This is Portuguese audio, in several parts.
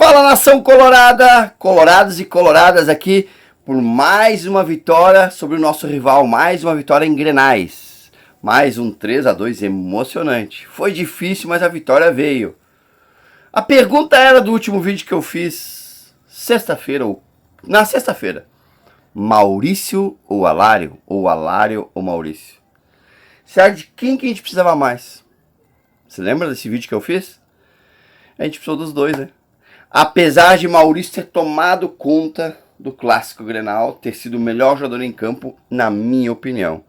Fala, nação colorada, colorados e coloradas aqui por mais uma vitória sobre o nosso rival, mais uma vitória em Grenais, mais um 3-2 emocionante. Foi difícil, mas a vitória veio. A pergunta era do último vídeo que eu fiz na sexta-feira, Maurício ou Alário, ou Alário ou Maurício? Será de quem que a gente precisava mais? Você lembra desse vídeo que eu fiz? A gente precisou dos dois, né? Apesar de Maurício ter tomado conta do clássico Grenal, ter sido o melhor jogador em campo, na minha opinião.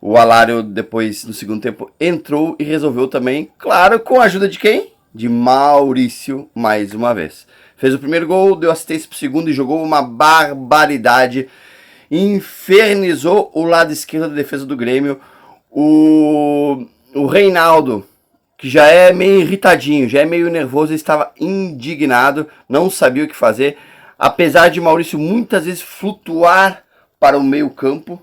O Alário, depois, no segundo tempo, entrou e resolveu também, claro, com a ajuda de quem? De Maurício, mais uma vez. Fez o primeiro gol, deu assistência pro segundo e jogou uma barbaridade. Infernizou o lado esquerdo da defesa do Grêmio. O Reinaldo, que já é meio irritadinho, já é meio nervoso, estava indignado, não sabia o que fazer, apesar de Maurício muitas vezes flutuar para o meio campo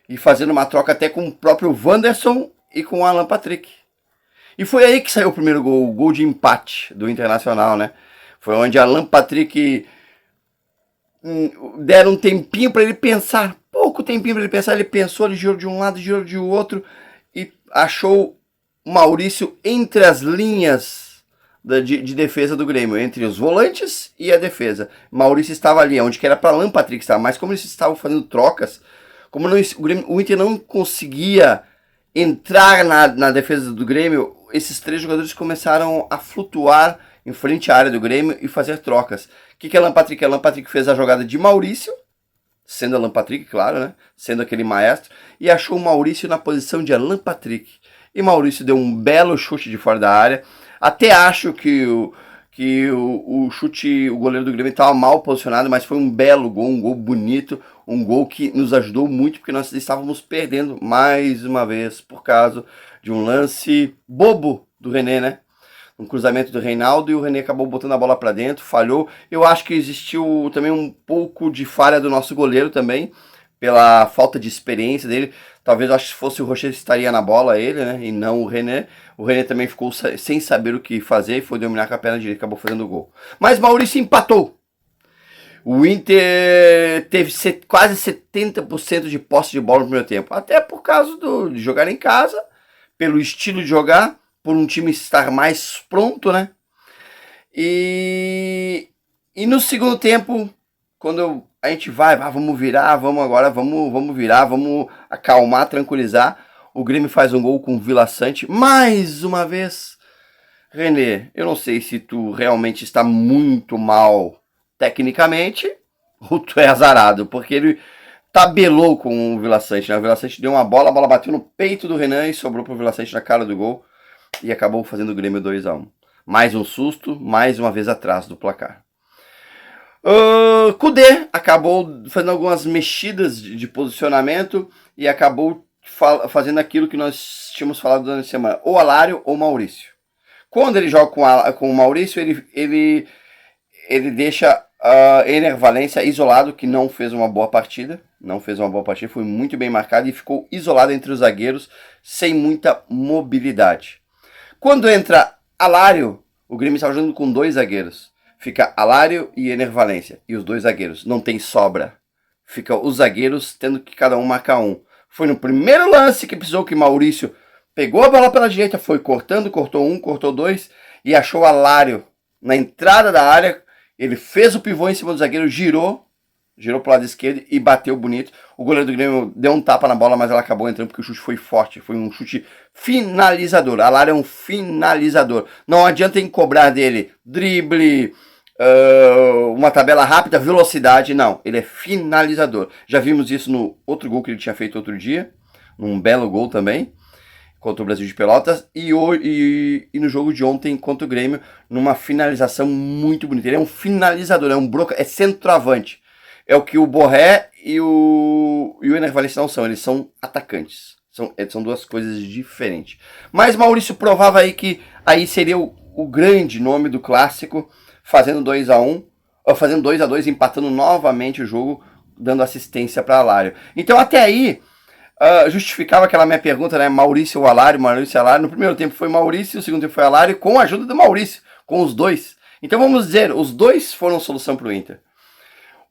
e fazendo uma troca até com o próprio Wanderson e com o Alan Patrick. E foi aí que saiu o primeiro gol, o gol de empate do Internacional, né? Foi onde Alan Patrick deram um tempinho para ele pensar, pouco tempinho para ele pensar, ele pensou, ele girou de um lado, girou de outro e achou Maurício entre as linhas de defesa do Grêmio, entre os volantes e a defesa. Maurício estava ali, onde que era para Alan Patrick estar, mas como eles estavam fazendo trocas, como o Inter não conseguia entrar na defesa do Grêmio, esses três jogadores começaram a flutuar em frente à área do Grêmio e fazer trocas. O que é Alan Patrick? Alan Patrick fez a jogada de Maurício, sendo Alan Patrick, claro, né? Sendo aquele maestro, e achou o Maurício na posição de Alan Patrick. E Maurício deu um belo chute de fora da área. Até acho que o chute, o goleiro do Grêmio estava mal posicionado, mas foi um belo gol, um gol bonito, um gol que nos ajudou muito, porque nós estávamos perdendo mais uma vez por causa de um lance bobo do René, né? Um cruzamento do Reinaldo e o René acabou botando a bola para dentro, falhou. Eu acho que existiu também um pouco de falha do nosso goleiro também, pela falta de experiência dele. Talvez eu acho que se fosse o Rocher estaria na bola ele, né? E não o René. O René também ficou sem saber o que fazer e foi dominar com a perna direita, acabou fazendo o gol. Mas Maurício empatou. O Inter teve quase 70% de posse de bola no primeiro tempo. Até por causa de jogar em casa, pelo estilo de jogar, por um time estar mais pronto, né? E no segundo tempo, quando a gente vamos virar, vamos virar, vamos acalmar, tranquilizar. O Grêmio faz um gol com o Vila Sante, mais uma vez. René, eu não sei se tu realmente está muito mal tecnicamente, ou tu é azarado, porque ele tabelou com o Vila Sante, né? O Vila Sante deu uma bola, a bola bateu no peito do Renan e sobrou pro Vila Sante na cara do gol, e acabou fazendo o Grêmio 2-1. Mais um susto, mais uma vez atrás do placar. Kudê acabou fazendo algumas mexidas de posicionamento e acabou fazendo aquilo que nós tínhamos falado durante a semana, ou Alário ou Maurício. Quando ele joga com o Maurício, ele deixa Ener Valencia isolado, que não fez uma boa partida, foi muito bem marcado e ficou isolado entre os zagueiros, sem muita mobilidade. Quando entra Alário, o Grêmio está jogando com dois zagueiros. Fica Alário e Ener Valencia. E os dois zagueiros. Não tem sobra. Fica os zagueiros tendo que cada um marcar um. Foi no primeiro lance que precisou que Maurício pegou a bola pela direita, foi cortando, cortou um, cortou dois e achou Alário na entrada da área. Ele fez o pivô em cima do zagueiro, girou pro lado esquerdo e bateu bonito. O goleiro do Grêmio deu um tapa na bola, mas ela acabou entrando porque o chute foi forte. Foi um chute finalizador. Alário é um finalizador. Não adianta em cobrar dele drible, uma tabela rápida, velocidade, não, ele é finalizador. Já vimos isso no outro gol que ele tinha feito outro dia, num belo gol também, contra o Brasil de Pelotas, e no jogo de ontem contra o Grêmio, numa finalização muito bonita. Ele é um finalizador, é centroavante. É o que o Borré e o Ener Valencia não são, eles são atacantes. São duas coisas diferentes. Mas Maurício provava aí que aí seria o grande nome do clássico, fazendo 2-1, ou fazendo 2-2, empatando novamente o jogo, dando assistência para Alário. Então até aí justificava aquela minha pergunta, né? Maurício ou Alário, Maurício ou Alário. No primeiro tempo foi Maurício, no segundo tempo foi Alário, com a ajuda do Maurício, com os dois. Então vamos dizer, os dois foram solução para o Inter.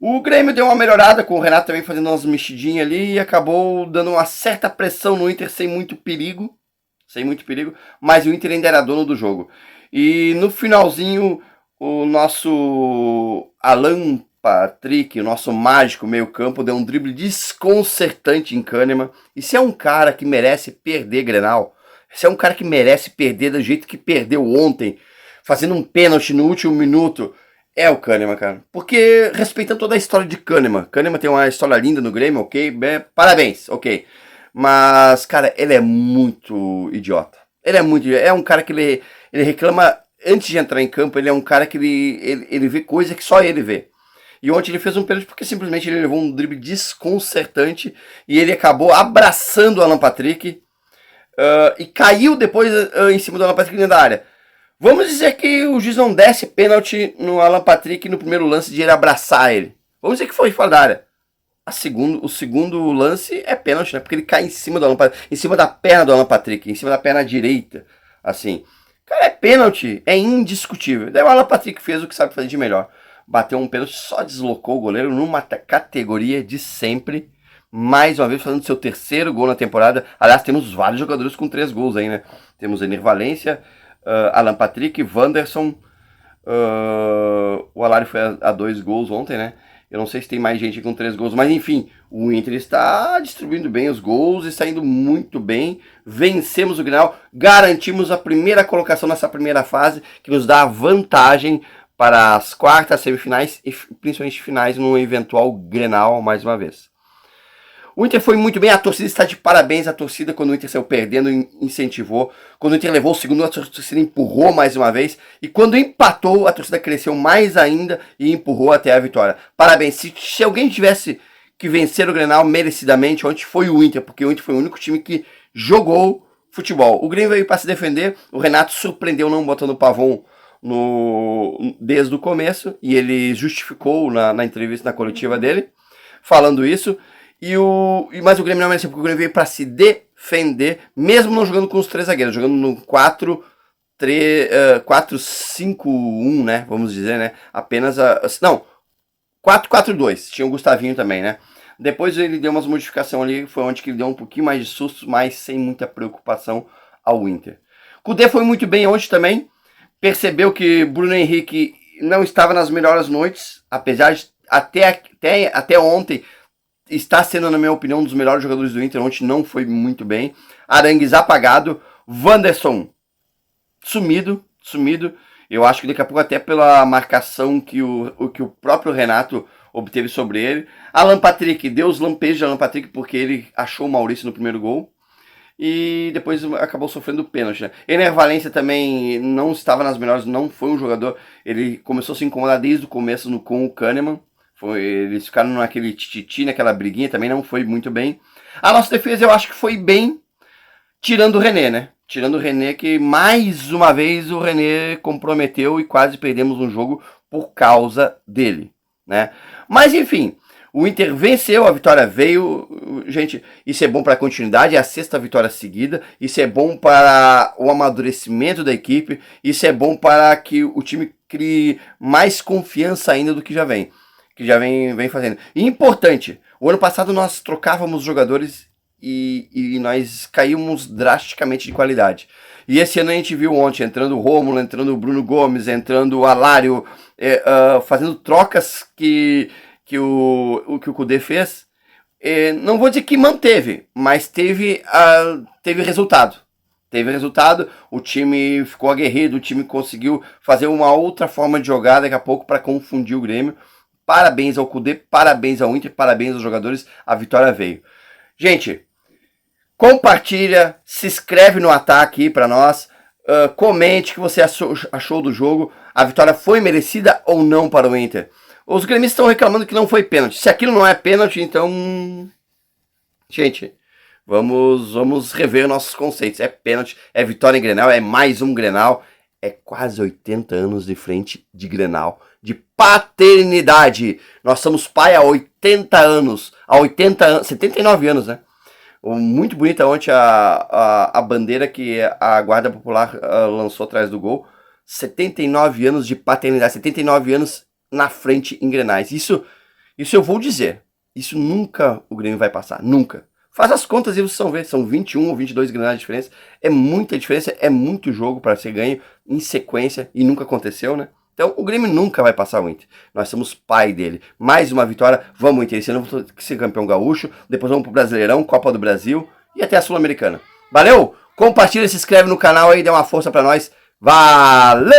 O Grêmio deu uma melhorada, com o Renato também fazendo umas mexidinhas ali, e acabou dando uma certa pressão no Inter sem muito perigo, mas o Inter ainda era dono do jogo. E no finalzinho, o nosso Alan Patrick, o nosso mágico meio-campo, deu um drible desconcertante em Kahneman. E se é um cara que merece perder Grenal, se é um cara que merece perder do jeito que perdeu ontem, fazendo um pênalti no último minuto, é o Kahneman, cara. Porque, respeitando toda a história de Kahneman tem uma história linda no Grêmio, ok? Parabéns, ok. Mas, cara, ele é muito idiota. É um cara que ele reclama antes de entrar em campo, ele é um cara que ele vê coisa que só ele vê. E ontem ele fez um pênalti porque simplesmente ele levou um drible desconcertante e ele acabou abraçando o Alan Patrick e caiu depois em cima do Alan Patrick dentro da área. Vamos dizer que o juiz não desse pênalti no Alan Patrick no primeiro lance de ele abraçar ele. Vamos dizer que foi fora da área. O segundo lance é pênalti, né? Porque ele cai em cima do Alan Patrick, em cima da perna do Alan Patrick, em cima da perna direita, assim. Cara, é pênalti, é indiscutível. Daí o Alan Patrick fez o que sabe fazer de melhor. Bateu um pênalti, só deslocou o goleiro numa categoria de sempre. Mais uma vez fazendo seu terceiro gol na temporada. Aliás, temos vários jogadores com 3 gols aí, né? Temos Ener Valencia, Alan Patrick, Wanderson, o Alário foi a 2 gols ontem, né? Eu não sei se tem mais gente com 3 gols, mas enfim, o Inter está distribuindo bem os gols, está indo muito bem. Vencemos o Grenal, garantimos a primeira colocação nessa primeira fase, que nos dá a vantagem para as quartas, semifinais e principalmente finais no eventual Grenal mais uma vez. O Inter foi muito bem, a torcida está de parabéns, a torcida quando o Inter saiu perdendo incentivou, quando o Inter levou o segundo a torcida empurrou mais uma vez, e quando empatou a torcida cresceu mais ainda e empurrou até a vitória. Parabéns, se alguém tivesse que vencer o Grenal merecidamente, ontem foi o Inter, porque o Inter foi o único time que jogou futebol. O Grêmio veio para se defender, o Renato surpreendeu não botando o Pavon desde o começo, e ele justificou na entrevista, na coletiva dele, falando isso. Mas o Grêmio não mereceu, porque o Grêmio veio para se defender, mesmo não jogando com os 3 zagueiros, jogando no 4-5-1, né? Vamos dizer, né? Apenas não, 4-4-2. Tinha o Gustavinho também, né? Depois ele deu umas modificações ali, foi onde que ele deu um pouquinho mais de susto, mas sem muita preocupação ao Inter. Kudê foi muito bem ontem também. Percebeu que Bruno Henrique não estava nas melhores noites, apesar de até ontem está sendo, na minha opinião, um dos melhores jogadores do Inter. Ontem não foi muito bem. Arangues apagado. Wanderson sumido. Eu acho que daqui a pouco até pela marcação que o próprio Renato obteve sobre ele. Alan Patrick, deu os lampejos de Alan Patrick porque ele achou o Maurício no primeiro gol. E depois acabou sofrendo pênalti, né? Ener Valencia também não estava nas melhores, não foi um jogador. Ele começou a se incomodar desde o começo com o Kahneman. Eles ficaram naquele tititi, naquela briguinha, também não foi muito bem. A nossa defesa eu acho que foi bem, tirando o René, né? Tirando o René, que mais uma vez o René comprometeu e quase perdemos um jogo por causa dele, né? Mas enfim, o Inter venceu, a vitória veio, gente, isso é bom para a continuidade, é a 6ª vitória seguida, isso é bom para o amadurecimento da equipe, isso é bom para que o time crie mais confiança ainda do que já vem. Vem fazendo. E importante, o ano passado nós trocávamos jogadores e nós caímos drasticamente de qualidade. E esse ano a gente viu ontem, entrando o Rômulo, entrando o Bruno Gomes, entrando o Alário, fazendo trocas que o Kudê fez. Não vou dizer que manteve, mas teve resultado. Teve resultado, o time ficou aguerrido, o time conseguiu fazer uma outra forma de jogar daqui a pouco para confundir o Grêmio. Parabéns ao Kudê, parabéns ao Inter, parabéns aos jogadores, a vitória veio. Gente, compartilha, se inscreve no ataque para nós, comente o que você achou do jogo, a vitória foi merecida ou não para o Inter. Os gremistas estão reclamando que não foi pênalti, se aquilo não é pênalti, então, gente, vamos rever nossos conceitos, é pênalti, é vitória em Grenal, é mais um Grenal, é quase 80 anos de frente de Grenal, de paternidade. Nós somos pai há 80 anos, 79 anos, né? Muito bonita ontem a bandeira que a Guarda Popular lançou atrás do gol. 79 anos de paternidade, 79 anos na frente em Grenais. Isso eu vou dizer. Isso nunca o Grêmio vai passar, nunca. Faz as contas e vocês vão ver, são 21 ou 22 Grenais de diferença. É muita diferença, é muito jogo para ser ganho em sequência e nunca aconteceu, né? Então o Grêmio nunca vai passar o Inter. Nós somos pai dele. Mais uma vitória, vamos Inter. Esse ano vamos ser campeão gaúcho, depois vamos pro Brasileirão, Copa do Brasil e até a Sul-Americana. Valeu? Compartilha, se inscreve no canal aí, dê uma força para nós. Valeu!